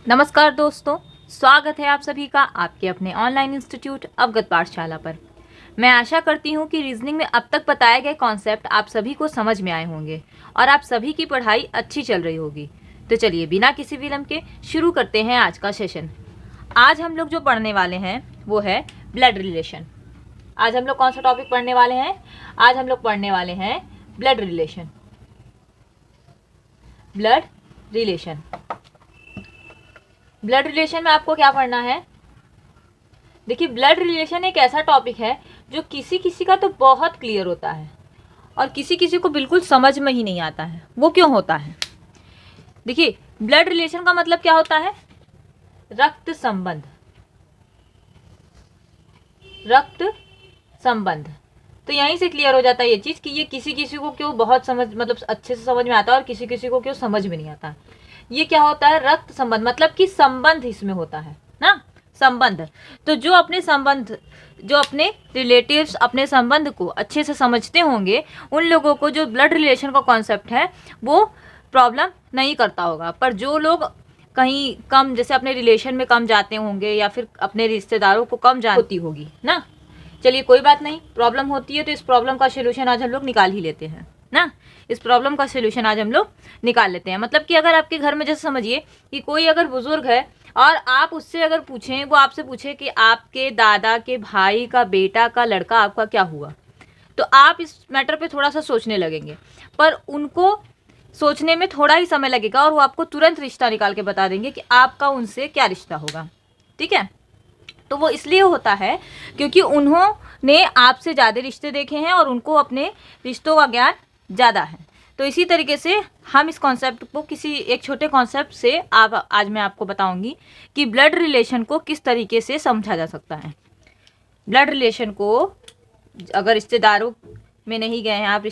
नमस्कार दोस्तों, स्वागत है आप सभी का आपके अपने ऑनलाइन इंस्टीट्यूट अवगत पाठशाला पर। मैं आशा करती हूँ कि रीजनिंग में अब तक बताए गए कॉन्सेप्ट आप सभी को समझ में आए होंगे और आप सभी की पढ़ाई अच्छी चल रही होगी। तो चलिए बिना किसी विलंब के शुरू करते हैं आज का सेशन। आज हम लोग जो पढ़ने वाले हैं वो है ब्लड रिलेशन। आज हम लोग कौन सा टॉपिक पढ़ने वाले हैं? आज हम लोग पढ़ने वाले हैं blood relation. Blood relation blood relation में आपको क्या पढ़ना है? देखिए, ब्लड रिलेशन एक ऐसा टॉपिक है जो किसी किसी का तो बहुत क्लियर होता है और किसी किसी को बिल्कुल समझ में ही नहीं आता है। वो क्यों होता है? देखिए, ब्लड रिलेशन का मतलब क्या होता है? रक्त संबंध। रक्त संबंध। तो यहीं से क्लियर हो जाता है ये चीज कि ये किसी किसी को क्यों बहुत मतलब अच्छे से समझ में आता है और किसी किसी को क्यों समझ में नहीं आता। ये क्या होता है? रक्त संबंध, मतलब कि संबंध इसमें होता है ना, संबंध। तो जो अपने रिलेटिव्स अपने संबंध को अच्छे से समझते होंगे उन लोगों को जो ब्लड रिलेशन का कॉन्सेप्ट है वो प्रॉब्लम नहीं करता होगा। पर जो लोग कहीं कम, जैसे अपने रिलेशन में कम जाते होंगे या फिर अपने रिश्तेदारों को कम जानती होगी ना, चलिए कोई बात नहीं, प्रॉब्लम होती है तो इस प्रॉब्लम का सोल्यूशन आज हम लोग निकाल ही लेते हैं ना। इस प्रॉब्लम का सोल्यूशन आज हम लोग निकाल लेते हैं। मतलब कि अगर आपके घर में, जैसे समझिए कि कोई अगर बुजुर्ग है और आप उससे अगर पूछें, वो आपसे पूछे कि आपके दादा के भाई का बेटा का लड़का आपका क्या हुआ, तो आप इस मैटर पे थोड़ा सा सोचने लगेंगे, पर उनको सोचने में थोड़ा ही समय लगेगा और वो आपको तुरंत रिश्ता निकाल के बता देंगे कि आपका उनसे क्या रिश्ता होगा। ठीक है, तो वो इसलिए होता है क्योंकि उन्होंने आपसे ज़्यादा रिश्ते देखे हैं और उनको अपने रिश्तों का ज्ञान ज़्यादा है। तो इसी तरीके से हम इस कॉन्सेप्ट को किसी एक छोटे कॉन्सेप्ट से आज मैं आपको बताऊंगी कि ब्लड रिलेशन को किस तरीके से समझा जा सकता है। ब्लड रिलेशन को अगर रिश्तेदारों में नहीं गए हैं आप,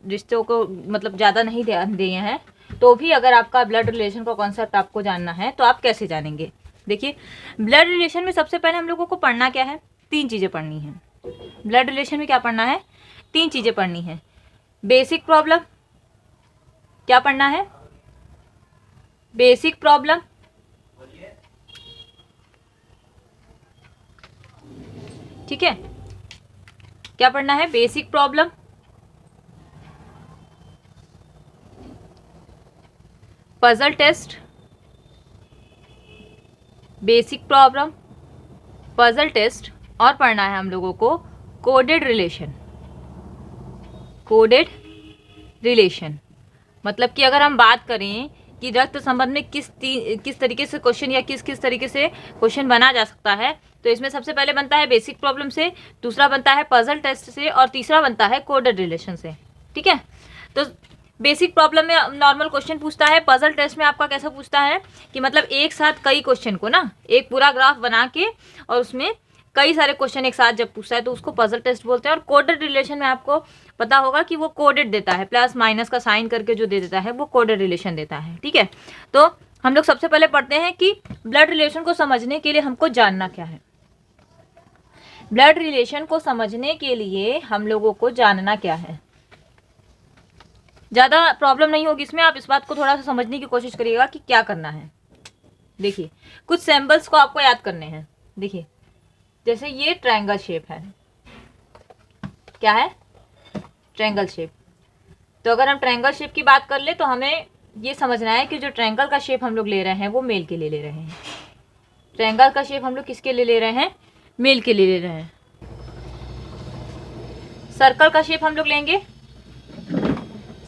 रिश्तों को मतलब ज़्यादा नहीं ध्यान दिए हैं, तो भी अगर आपका ब्लड रिलेशन का कॉन्सेप्ट आपको जानना है तो आप कैसे जानेंगे? देखिए, ब्लड रिलेशन में सबसे पहले हम लोगों को पढ़ना क्या है? 3 चीज़ें पढ़नी है। ब्लड रिलेशन में क्या पढ़ना है? 3 चीज़ें पढ़नी है। बेसिक प्रॉब्लम, क्या पढ़ना है? बेसिक प्रॉब्लम, ठीक है, क्या पढ़ना है? Basic problem, puzzle test, basic problem, puzzle test, और पढ़ना है हम लोगों को कोडेड रिलेशन। कोडेड रिलेशन मतलब कि अगर हम बात करें कि रक्त संबंध में किस तरीके से क्वेश्चन या किस तरीके से क्वेश्चन बना जा सकता है, तो इसमें सबसे पहले बनता है बेसिक प्रॉब्लम से, दूसरा बनता है पजल टेस्ट से और तीसरा बनता है कोडेड रिलेशन से। ठीक है, तो बेसिक प्रॉब्लम में नॉर्मल क्वेश्चन पूछता है, पजल टेस्ट में आपका कैसा पूछता है कि मतलब एक साथ कई क्वेश्चन को ना, एक पूरा ग्राफ बना के और उसमें कई सारे क्वेश्चन एक साथ जब पूछता है तो उसको पजल टेस्ट बोलते हैं। और कोडेड रिलेशन में आपको पता होगा कि वो कोडेड देता है, प्लस माइनस का साइन करके जो दे देता है वो कोडेड रिलेशन देता है। ठीक है, तो हम लोग सबसे पहले पढ़ते हैं कि ब्लड रिलेशन को समझने के लिए हमको जानना क्या है। ब्लड रिलेशन को समझने के लिए हम लोगों को जानना क्या है? ज़्यादा प्रॉब्लम नहीं होगी इसमें, आप इस बात को थोड़ा सा समझने की कोशिश करिएगा कि क्या करना है। देखिए, कुछ सिंबल्स को आपको याद करने हैं। देखिए, जैसे ये ट्रायंगल शेप है, क्या है? Triangle shape. तो अगर हम ट्रायंगल शेप की बात कर ले तो हमें ये समझना है कि जो ट्रायंगल का शेप हम लोग ले रहे हैं वो मेल के लिए ले रहे हैं। ट्रायंगल का शेप हम लोग किसके लिए ले रहे हैं? मेल के लिए ले रहे हैं। सर्कल का शेप हम लोग लेंगे,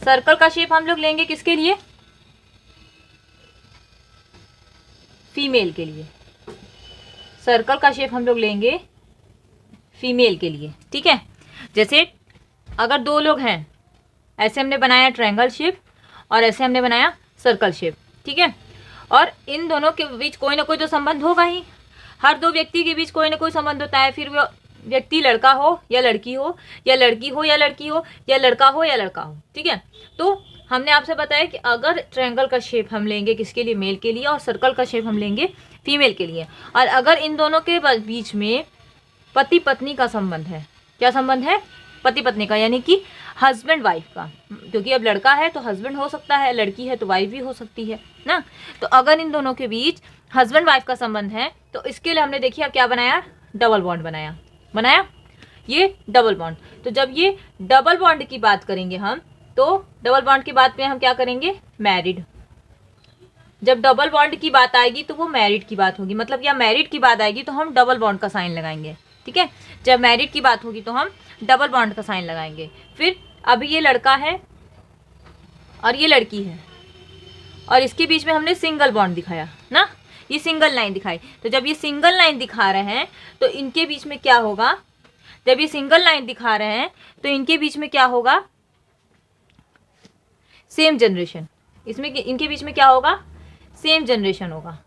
सर्कल का शेप हम लोग लेंगे किसके लिए? फीमेल के लिए। सर्कल का शेप हम लोग लेंगे फीमेल के लिए। ठीक है, जैसे अगर 2 लोग हैं, ऐसे हमने बनाया ट्रायंगल शेप और ऐसे हमने बनाया सर्कल शेप। ठीक है, और इन दोनों के बीच कोई ना कोई तो संबंध होगा ही। हर 2 व्यक्ति के बीच कोई ना कोई संबंध होता है, फिर वो व्यक्ति लड़का हो या लड़की हो, या लड़की हो या लड़की हो, या लड़का हो या लड़का हो। ठीक है, तो हमने आपसे बताया कि अगर ट्रायंगल का शेप हम लेंगे किसके लिए? मेल के लिए, और सर्कल का शेप हम लेंगे फीमेल के लिए, और अगर इन दोनों के बीच में पति पत्नी का संबंध है, क्या संबंध है? पति पत्नी का, यानी कि हस्बैंड वाइफ का, क्योंकि अब लड़का है तो हस्बैंड हो सकता है, लड़की है तो वाइफ भी हो सकती है ना। तो अगर इन दोनों के बीच हस्बैंड वाइफ का संबंध है तो इसके लिए हमने देखिए क्या बनाया, डबल बॉन्ड बनाया ये डबल बॉन्ड। तो जब ये डबल बॉन्ड की बात करेंगे हम, तो डबल बॉन्ड की बात में हम क्या करेंगे, मैरिड। जब डबल बॉन्ड की बात आएगी तो वो मैरिड की बात होगी, मतलब या मैरिड की बात आएगी तो हम डबल बॉन्ड का साइन लगाएंगे, ठीक है। जब मैरिड की बात होगी तो हम डबल बॉन्ड का साइन लगाएंगे। फिर अभी ये लड़का है और ये लड़की है और इसके बीच में हमने सिंगल बॉन्ड दिखाया ना, ये सिंगल लाइन दिखाई। तो जब ये सिंगल लाइन दिखा रहे हैं तो इनके बीच में क्या होगा, जब ये सिंगल लाइन दिखा रहे हैं तो इनके बीच में क्या होगा, सेम जनरेशन। इसमें इनके बीच में क्या होगा, सेम जनरेशन होगा।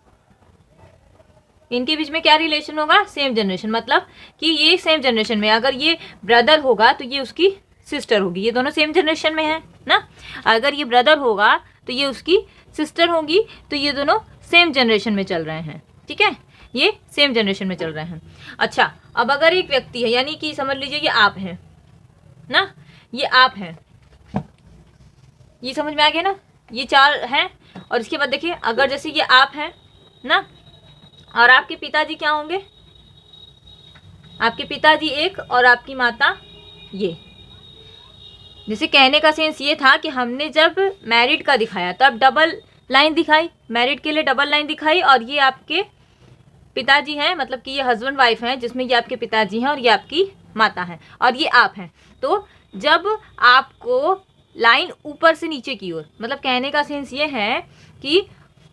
इनके बीच में क्या रिलेशन होगा, सेम जनरेशन। मतलब कि ये सेम जनरेशन में, अगर ये ब्रदर होगा तो ये उसकी सिस्टर होगी, ये दोनों सेम जनरेशन में है ना। अगर ये ब्रदर होगा तो ये उसकी सिस्टर होगी, तो ये दोनों सेम जनरेशन में चल रहे हैं, ठीक है, ये सेम जनरेशन में चल रहे हैं। अच्छा, अब अगर एक व्यक्ति है, यानी कि समझ लीजिए ये आप हैं ना, ये आप हैं, ये समझ में आ गया ना, ये चार हैं। और इसके बाद देखिए, अगर जैसे ये आप हैं ना और आपके पिताजी क्या होंगे, आपके पिताजी एक और आपकी माता ये। जैसे कहने का सेंस ये था कि हमने जब मैरिड का दिखाया तब डबल लाइन दिखाई, मैरिड के लिए डबल लाइन दिखाई, और ये आपके पिताजी हैं, मतलब कि ये हस्बैंड वाइफ हैं, जिसमें ये आपके पिताजी हैं और ये आपकी माता हैं और ये आप हैं। तो जब आपको लाइन ऊपर से नीचे की ओर, मतलब कहने का सेंस ये है कि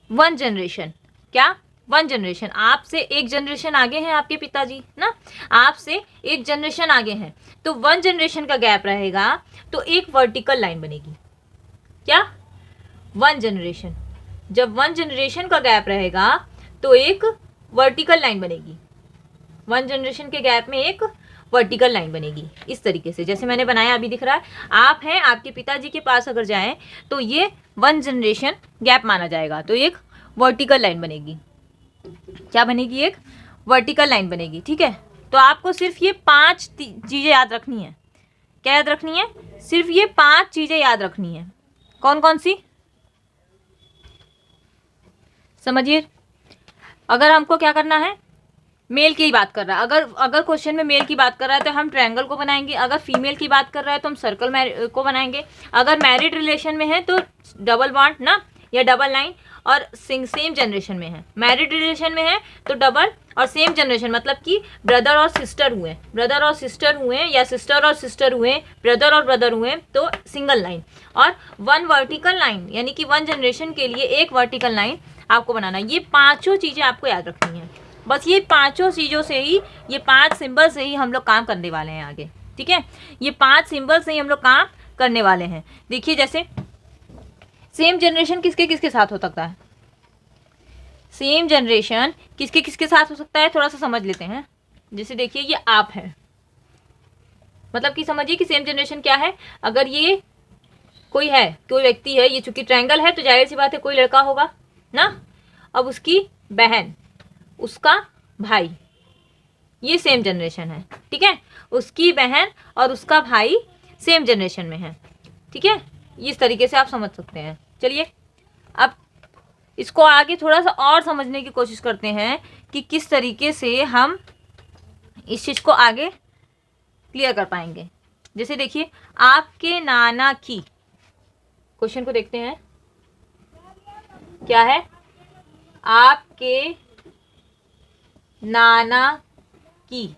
वन जनरेशन, क्या, वन जनरेशन, आपसे एक जनरेशन आगे हैं आपके पिताजी ना, आपसे एक जनरेशन आगे हैं, तो वन जनरेशन का गैप रहेगा तो एक वर्टिकल लाइन बनेगी। क्या, वन जनरेशन, जब वन जनरेशन का गैप रहेगा तो एक वर्टिकल लाइन बनेगी, वन जनरेशन के गैप में एक वर्टिकल लाइन बनेगी। इस तरीके से जैसे मैंने बनाया अभी दिख रहा है, आप हैं, आपके पिताजी के पास अगर जाएं तो ये वन जनरेशन गैप माना जाएगा, तो एक वर्टिकल लाइन बनेगी। क्या बनेगी, एक वर्टिकल लाइन बनेगी, ठीक है। तो आपको सिर्फ ये 5 चीज़ें याद रखनी है। क्या याद रखनी है, सिर्फ ये 5 चीज़ें याद रखनी है। कौन कौन सी, समझिए। अगर हमको क्या करना है, मेल की बात कर रहा है, अगर क्वेश्चन में मेल की बात कर रहा है तो हम ट्रायंगल को बनाएंगे, अगर फीमेल की बात कर रहा है तो हम सर्कल को बनाएंगे, अगर मैरिड रिलेशन में है तो डबल बॉन्ड ना या डबल लाइन, और सेम जनरेशन में है, मैरिड रिलेशन में है तो डबल और सेम जनरेशन, मतलब कि ब्रदर और सिस्टर हुए, ब्रदर और सिस्टर हुए, या सिस्टर और सिस्टर हुए, ब्रदर और ब्रदर हुए, तो सिंगल लाइन। और वन वर्टिकल लाइन, यानी कि वन जनरेशन के लिए एक वर्टिकल लाइन आपको बनाना है। ये 5 चीज़ें आपको याद रखनी है, बस ये 5 चीज़ों से ही, ये 5 सिंबल से ही हम लोग काम करने वाले हैं आगे, ठीक है। ये 5 सिंबल से ही हम लोग काम करने वाले हैं। देखिए, जैसे सेम जनरेशन किसके किसके साथ हो सकता है, सेम जनरेशन किसके किसके साथ हो सकता है, थोड़ा सा समझ लेते हैं। जैसे देखिए, ये आप है, मतलब कि समझिए कि सेम जनरेशन क्या है, अगर ये कोई है, कोई व्यक्ति है, ये चूंकि ट्रायंगल है तो जाहिर सी बात है कोई लड़का होगा ना, अब उसकी बहन, उसका भाई, ये सेम जनरेशन है, ठीक है, उसकी बहन और उसका भाई सेम जनरेशन में है, ठीक है। इस तरीके से आप समझ सकते हैं। चलिए, अब इसको आगे थोड़ा सा और समझने की कोशिश करते हैं कि किस तरीके से हम इस चीज़ को आगे क्लियर कर पाएंगे। जैसे देखिए, आपके नाना की, क्वेश्चन को देखते हैं क्या है, आपके नाना की,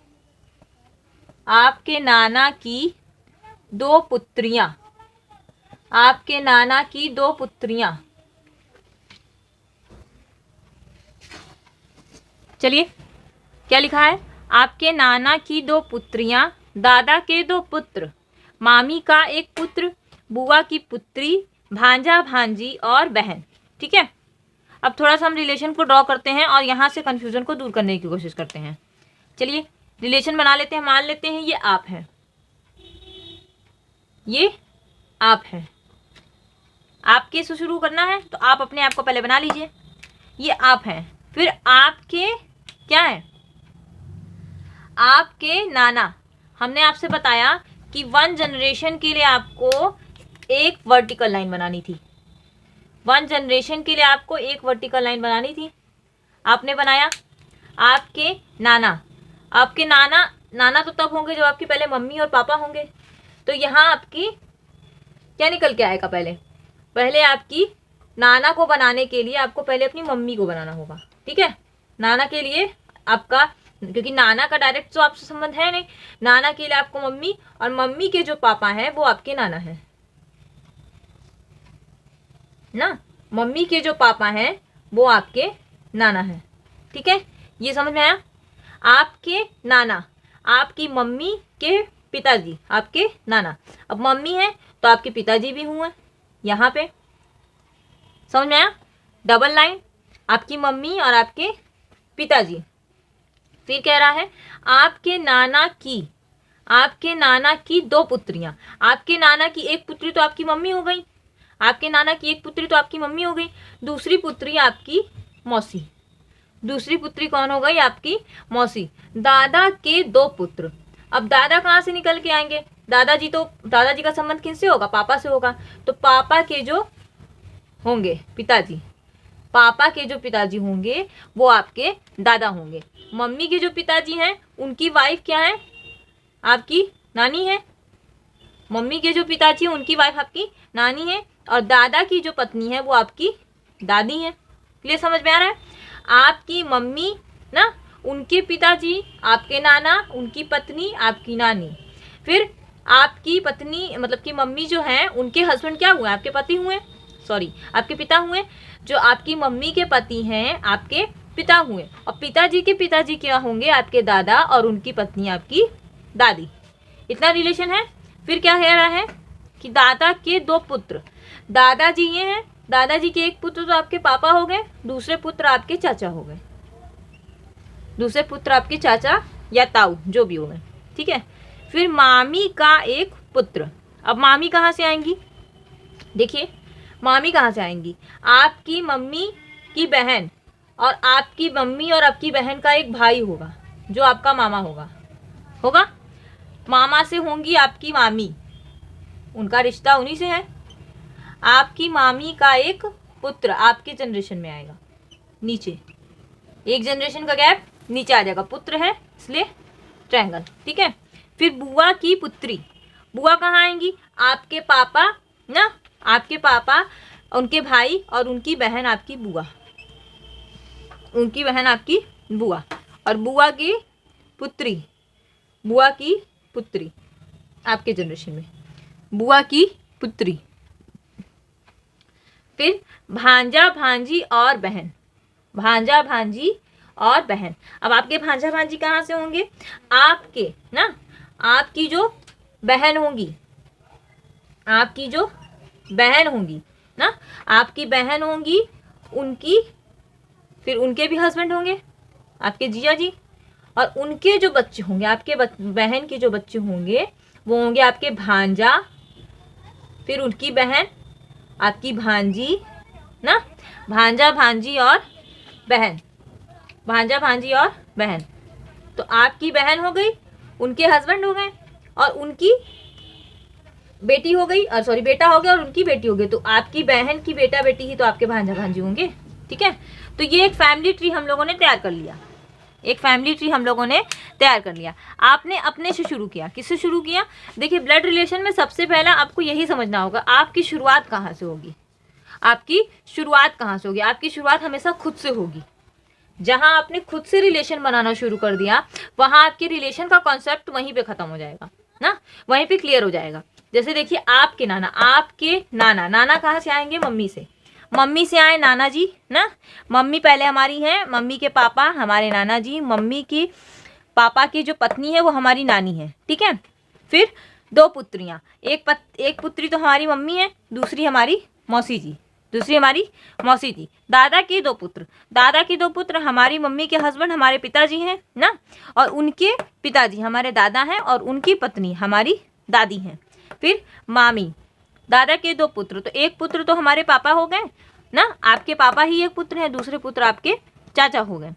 आपके नाना की 2 पुत्रियां, आपके नाना की 2 पुत्रियां। चलिए, क्या लिखा है, आपके नाना की 2 पुत्रियां, दादा के 2 पुत्र, मामी का 1 पुत्र, बुआ की पुत्री, भांजा भांजी और बहन, ठीक है। अब थोड़ा सा हम रिलेशन को ड्रॉ करते हैं और यहाँ से कन्फ्यूजन को दूर करने की कोशिश करते हैं। चलिए, रिलेशन बना लेते हैं। मान लेते हैं ये आप हैं, ये आप हैं, आपके से शुरू करना है तो आप अपने आप को पहले बना लीजिए, ये आप हैं। फिर आपके क्या है, आपके नाना, हमने आपसे बताया कि 1 जनरेशन के लिए आपको एक वर्टिकल लाइन बनानी थी। 1 जनरेशन के लिए आपको एक वर्टिकल लाइन बनानी थी। आपने बनाया। आपके नाना तो तब होंगे जब आपकी पहले मम्मी और पापा होंगे। तो यहाँ आपकी क्या निकल के आएगा? पहले आपकी नाना को बनाने के लिए आपको पहले अपनी मम्मी को बनाना होगा। ठीक है, नाना के लिए आपका, क्योंकि नाना का डायरेक्ट तो आपसे संबंध है नहीं, नाना के लिए आपको मम्मी, और मम्मी के जो पापा हैं वो आपके नाना हैं ना। मम्मी के जो पापा हैं वो आपके नाना हैं। ठीक है, ये समझ में आया? आपके नाना, आपकी मम्मी के पिताजी, आपके नाना। अब मम्मी है तो आपके पिताजी भी हुए यहाँ पे। समझ में आया? डबल लाइन, आपकी मम्मी और आपके पिताजी। फिर कह रहा है आपके नाना की 2 पुत्रियां। आपके नाना की एक पुत्री तो आपकी मम्मी हो गई, आपके नाना की एक पुत्री तो आपकी मम्मी हो गई, दूसरी पुत्री आपकी मौसी। दूसरी पुत्री कौन हो गई? आपकी मौसी। दादा के 2 पुत्र। अब दादा कहाँ से निकल के आएंगे? दादाजी का संबंध किससे होगा? पापा से होगा। तो पापा के जो होंगे पिताजी, पापा के जो पिताजी होंगे वो आपके दादा होंगे। मम्मी के जो पिताजी हैं उनकी वाइफ क्या है? आपकी नानी है। मम्मी के जो पिताजी हैं उनकी वाइफ आपकी नानी है, और दादा की जो पत्नी है वो आपकी दादी है। क्लियर? समझ में आ रहा है? आपकी मम्मी ना, उनके पिताजी आपके नाना, उनकी पत्नी आपकी नानी। फिर आपकी पत्नी मतलब कि मम्मी जो है उनके हस्बैंड क्या हुए? आपके पति हुए, सॉरी आपके पिता हुए। जो आपकी मम्मी के पति हैं आपके पिता हुए, और पिताजी के पिताजी क्या होंगे? आपके दादा, और उनकी पत्नी आपकी दादी। इतना रिलेशन है। फिर क्या कह रहा है कि दादा के 2 पुत्र। दादाजी ये हैं, दादाजी के एक पुत्र तो आपके पापा हो गए, दूसरे पुत्र आपके चाचा हो गए, दूसरे पुत्र आपके चाचा या ताऊ जो भी हो गए। ठीक है, फिर मामी का एक पुत्र। अब मामी कहाँ से आएंगी? देखिए मामी कहाँ से आएंगी? आपकी मम्मी की बहन, और आपकी मम्मी और आपकी बहन का एक भाई होगा जो आपका मामा होगा। मामा से होंगी आपकी मामी, उनका रिश्ता उन्हीं से है। आपकी मामी का एक पुत्र आपके जनरेशन में आएगा, नीचे एक जनरेशन का गैप नीचे आ जाएगा, पुत्र है इसलिए ट्रायंगल। ठीक है, फिर बुआ की पुत्री। बुआ कहाँ आएंगी? आपके पापा ना, आपके पापा, उनके भाई और उनकी बहन आपकी बुआ, उनकी बहन आपकी बुआ, और बुआ की पुत्री, बुआ की पुत्री आपके जनरेशन में, बुआ की पुत्री। फिर भांजा भांजी और बहन, भांजा भांजी और बहन। अब आपके भांजा भांजी कहाँ से होंगे? आपके ना, आपकी जो बहन होंगी, आपकी जो बहन होंगी ना, आपकी बहन होंगी, उनकी फिर उनके भी हस्बैंड होंगे आपके जिया जी, और उनके जो बच्चे होंगे, आपके बहन के जो बच्चे होंगे वो होंगे आपके भांजा, फिर उनकी बहन आपकी भांजी ना, भांजा भांजी और बहन, भांजा भांजी और बहन। तो आपकी बहन हो गई, उनके हस्बैंड हो गए, और उनकी बेटी हो गई, और सॉरी बेटा हो गया, और उनकी बेटी हो गई। तो आपकी बहन की बेटा बेटी ही तो आपके भांजा भांजी होंगे। ठीक है, तो ये एक फैमिली ट्री हम लोगों ने तैयार कर लिया, एक फैमिली ट्री हम लोगों ने तैयार कर लिया। आपने अपने से शुरू किया। किससे शुरू किया? देखिए ब्लड रिलेशन में सबसे पहला आपको यही समझना होगा, आपकी शुरुआत कहाँ से होगी। आपकी शुरुआत कहाँ से होगी? आपकी शुरुआत हमेशा खुद से होगी। जहाँ आपने खुद से रिलेशन बनाना शुरू कर दिया, वहाँ आपके रिलेशन का कॉन्सेप्ट वहीं पे ख़त्म हो जाएगा ना, वहीं पे क्लियर हो जाएगा। जैसे देखिए आपके नाना, आपके नाना, नाना कहाँ से आएंगे? मम्मी से। मम्मी से आए नाना जी ना, मम्मी पहले हमारी हैं, मम्मी के पापा हमारे नाना जी, मम्मी की पापा की जो पत्नी है वो हमारी नानी है। ठीक है, फिर 2 पुत्रियाँ, एक पुत्री तो हमारी मम्मी है, दूसरी हमारी मौसी जी, दूसरी हमारी मौसी जी। दादा के 2 पुत्र, दादा के 2 पुत्र हमारी मम्मी के हस्बैंड हमारे पिताजी हैं ना, और उनके पिताजी हमारे दादा हैं, और उनकी पत्नी हमारी दादी हैं। फिर मामी, दादा के 2 पुत्र, तो एक पुत्र तो हमारे पापा हो गए ना, आपके पापा ही एक पुत्र हैं, दूसरे पुत्र आपके चाचा हो गए।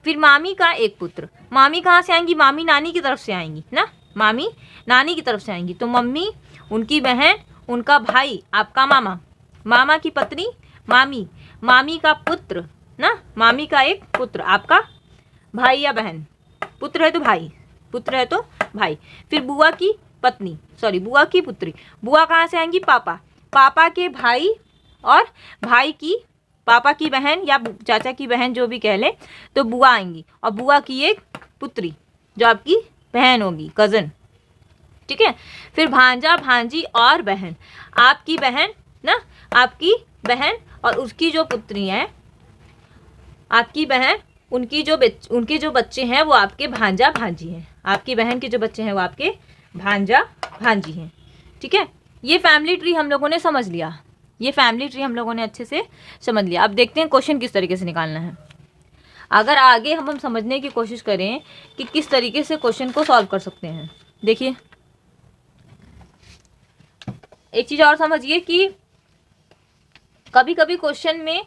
फिर मामी का एक पुत्र, मामी कहाँ से आएंगी? मामी नानी की तरफ से आएंगी ना, मामी नानी की तरफ से आएंगी, तो मम्मी, उनकी बहन, उनका भाई, आपका मामा, मामा की पत्नी मामी, मामी का पुत्र ना, मामी का एक पुत्र, आपका भाई या बहन, पुत्र है तो भाई, पुत्र है तो भाई। फिर बुआ की पत्नी, सॉरी बुआ की पुत्री, बुआ कहाँ से आएंगी, पापा, पापा के भाई और भाई की, पापा की बहन या चाचा की बहन जो भी कह ले, तो बुआ आएंगी, और बुआ की एक पुत्री जो आपकी बहन होगी, कज़न, ठीक है। फिर भांजा भांजी और बहन, आपकी बहन ना, आपकी बहन और उसकी जो पुत्री है, आपकी बहन, उनके जो बच्चे हैं वो आपके भांजा भांजी हैं, आपकी बहन के जो बच्चे हैं वो आपके भांजा भांजी हैं, ठीक है। ये फैमिली ट्री हम लोगों ने समझ लिया, ये फैमिली ट्री हम लोगों ने अच्छे से समझ लिया। अब देखते हैं क्वेश्चन किस तरीके से निकालना है। अगर आगे हम समझने की कोशिश करें कि किस तरीके से क्वेश्चन को सॉल्व कर सकते हैं, देखिए एक चीज़ और समझिए कि कभी कभी क्वेश्चन में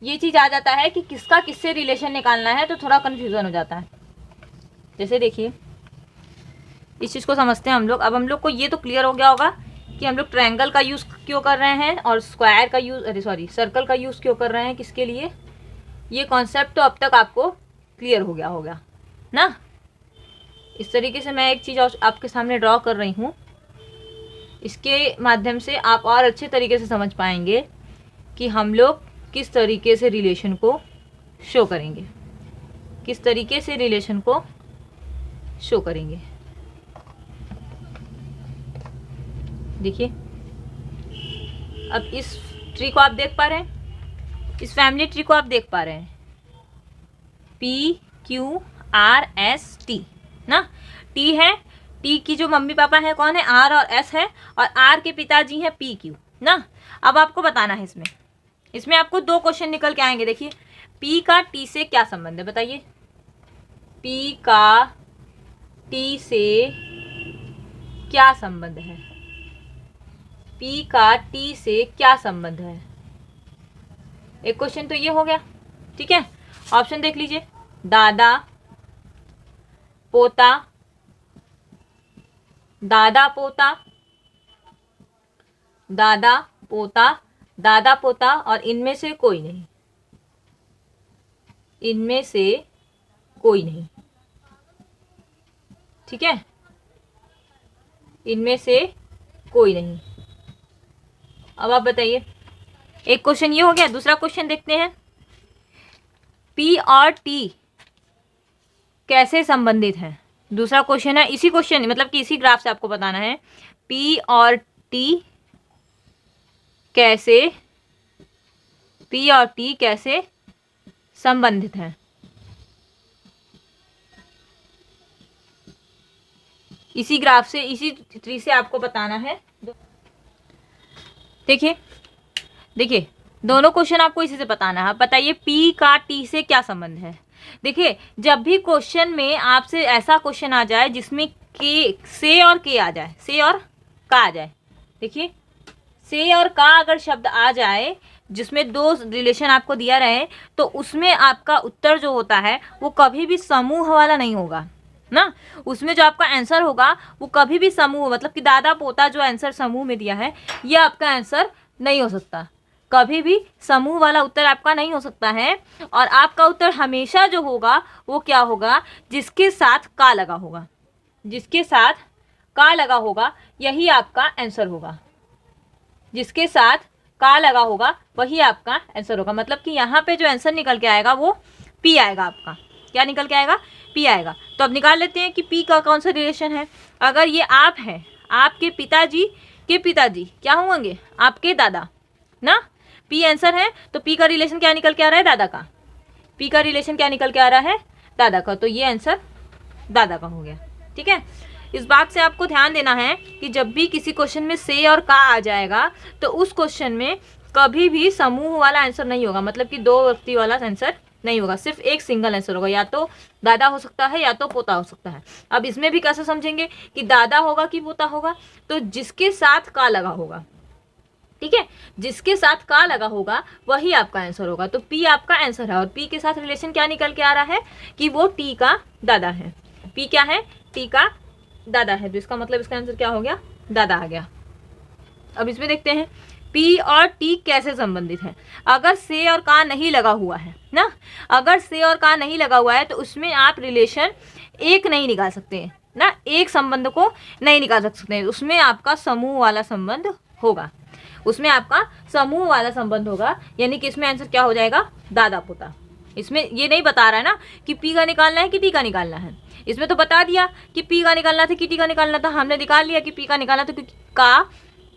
ये चीज़ आ जाता है कि किसका किससे रिलेशन निकालना है, तो थोड़ा कन्फ्यूज़न हो जाता है। जैसे देखिए इस चीज़ को समझते हैं हम लोग। अब हम लोग को ये तो क्लियर हो गया होगा कि हम लोग ट्रायंगल का यूज़ क्यों कर रहे हैं और स्क्वायर का यूज़, सर्कल का यूज़ क्यों कर रहे हैं, किसके लिए, ये कॉन्सेप्ट तो अब तक आपको क्लियर हो गया होगा ना। इस तरीके से मैं एक चीज़ और आपके सामने ड्रॉ कर रही हूँ, इसके माध्यम से आप और अच्छे तरीके से समझ पाएंगे कि हम लोग किस तरीके से रिलेशन को शो करेंगे, किस तरीके से रिलेशन को शो करेंगे। देखिए अब इस ट्री को आप देख पा रहे हैं, इस फैमिली ट्री को आप देख पा रहे हैं, PQRST ना, T है, T की जो मम्मी पापा है कौन है, R और S है, और R के पिताजी हैं PQ ना। अब आपको बताना है इसमें आपको दो क्वेश्चन निकल के आएंगे। देखिए P का T से क्या संबंध है, बताइए, P का T से क्या संबंध है, P का T से क्या संबंध है। एक क्वेश्चन तो ये हो गया, ठीक है। ऑप्शन देख लीजिए, दादा पोता, दादा पोता, दादा पोता, दादा पोता, और इनमें से कोई नहीं, इनमें से कोई नहीं, ठीक है, इनमें से कोई नहीं। अब आप बताइए, एक क्वेश्चन ये हो गया। दूसरा क्वेश्चन देखते हैं, P और T कैसे संबंधित हैं। दूसरा क्वेश्चन है, इसी क्वेश्चन मतलब कि इसी ग्राफ से आपको बताना है P और T कैसे, P और T कैसे संबंधित हैं। इसी ग्राफ से, इसी ट्री से आपको बताना है। देखिए दोनों क्वेश्चन आपको इसी से बताना है। बताइए P का T से क्या संबंध है। देखिए जब भी क्वेश्चन में आपसे ऐसा क्वेश्चन आ जाए जिसमें के, से और के आ जाए, से और का आ जाए, देखिए से और का अगर शब्द आ जाए जिसमें दो रिलेशन आपको दिया रहे, तो उसमें आपका उत्तर जो होता है वो कभी भी समूह वाला नहीं होगा ना। उसमें जो आपका आंसर होगा वो कभी भी समूह, मतलब कि दादा पोता जो आंसर समूह में दिया है, ये आपका आंसर नहीं हो सकता, कभी भी समूह वाला उत्तर आपका नहीं हो सकता है। और आपका उत्तर हमेशा जो होगा वो क्या होगा, जिसके साथ का लगा होगा, जिसके साथ का लगा होगा यही आपका आंसर होगा, जिसके साथ का लगा होगा वही आपका आंसर होगा। मतलब कि यहाँ पे जो आंसर निकल के आएगा वो P आएगा, आपका क्या निकल के आएगा, P आएगा। तो अब निकाल लेते हैं कि P का कौन सा रिलेशन है। अगर ये आप हैं, आपके पिताजी के पिताजी क्या होंगे, आपके दादा ना, P आंसर है, तो P का रिलेशन क्या निकल के आ रहा है, दादा का। P का रिलेशन क्या निकल के आ रहा है, दादा का, तो ये आंसर दादा का हो गया, ठीक है। इस बात से आपको ध्यान देना है कि जब भी किसी क्वेश्चन में से और का आ जाएगा तो उस क्वेश्चन में कभी भी समूह वाला आंसर नहीं होगा, मतलब कि दो व्यक्ति वाला आंसर नहीं होगा, सिर्फ एक सिंगल आंसर होगा, या तो दादा हो सकता है या तो पोता हो सकता है। अब इसमें भी कैसे समझेंगे कि दादा होगा कि पोता होगा, तो जिसके साथ का लगा होगा, ठीक है, जिसके साथ का लगा होगा वही आपका आंसर होगा। तो P आपका आंसर है, और P के साथ रिलेशन क्या निकल के आ रहा है कि वो T का दादा है। P क्या है, T का दादा है, तो इसका मतलब इसका आंसर क्या हो गया, दादा आ गया। अब इसमें देखते हैं पी और टी कैसे संबंधित है। अगर से और का नहीं लगा हुआ है ना, अगर से और का नहीं लगा हुआ है तो उसमें आप रिलेशन एक नहीं निकाल सकते हैं ना, एक संबंध को नहीं निकाल सकते हैं, उसमें आपका समूह वाला संबंध होगा, उसमें आपका समूह वाला संबंध होगा। यानी कि इसमें आंसर क्या हो जाएगा, दादा पोता। इसमें ये नहीं बता रहा है ना कि पी का निकालना है कि टी का निकालना है, इसमें तो बता दिया कि पी का निकालना था कि टी का निकालना था, हमने निकाल लिया कि पी का निकालना था क्योंकि का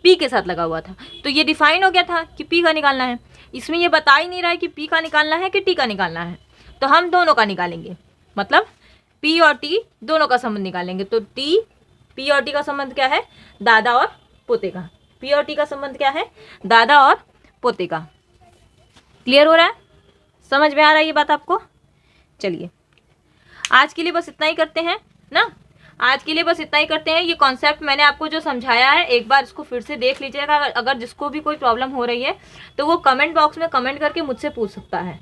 पी के साथ लगा हुआ था, तो ये डिफाइन हो गया था कि पी का निकालना है। इसमें ये बता ही नहीं रहा है कि पी का निकालना है कि टी का निकालना है, तो हम दोनों का निकालेंगे, मतलब पी और टी दोनों का संबंध निकालेंगे। तो टी, पी और टी का संबंध क्या है, दादा और पोते का। पी और टी का संबंध क्या है, दादा और पोते का। क्लियर हो रहा है, समझ में आ रहा है ये बात आपको। चलिए आज के लिए बस इतना ही करते हैं ना, आज के लिए बस इतना ही करते हैं। ये कॉन्सेप्ट मैंने आपको जो समझाया है एक बार इसको फिर से देख लीजिएगा। अगर जिसको भी कोई प्रॉब्लम हो रही है तो वो कमेंट बॉक्स में कमेंट करके मुझसे पूछ सकता है,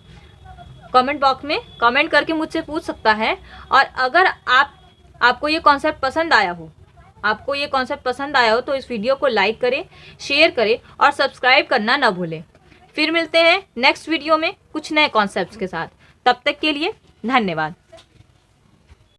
कमेंट बॉक्स में कमेंट करके मुझसे पूछ सकता है। और अगर आपको ये कॉन्सेप्ट पसंद आया हो, आपको ये कॉन्सेप्ट पसंद आया हो तो इस वीडियो को लाइक करें, शेयर करें और सब्सक्राइब करना ना भूलें। फिर मिलते हैं नेक्स्ट वीडियो में कुछ नए कॉन्सेप्ट्स के साथ। तब तक के लिए धन्यवाद।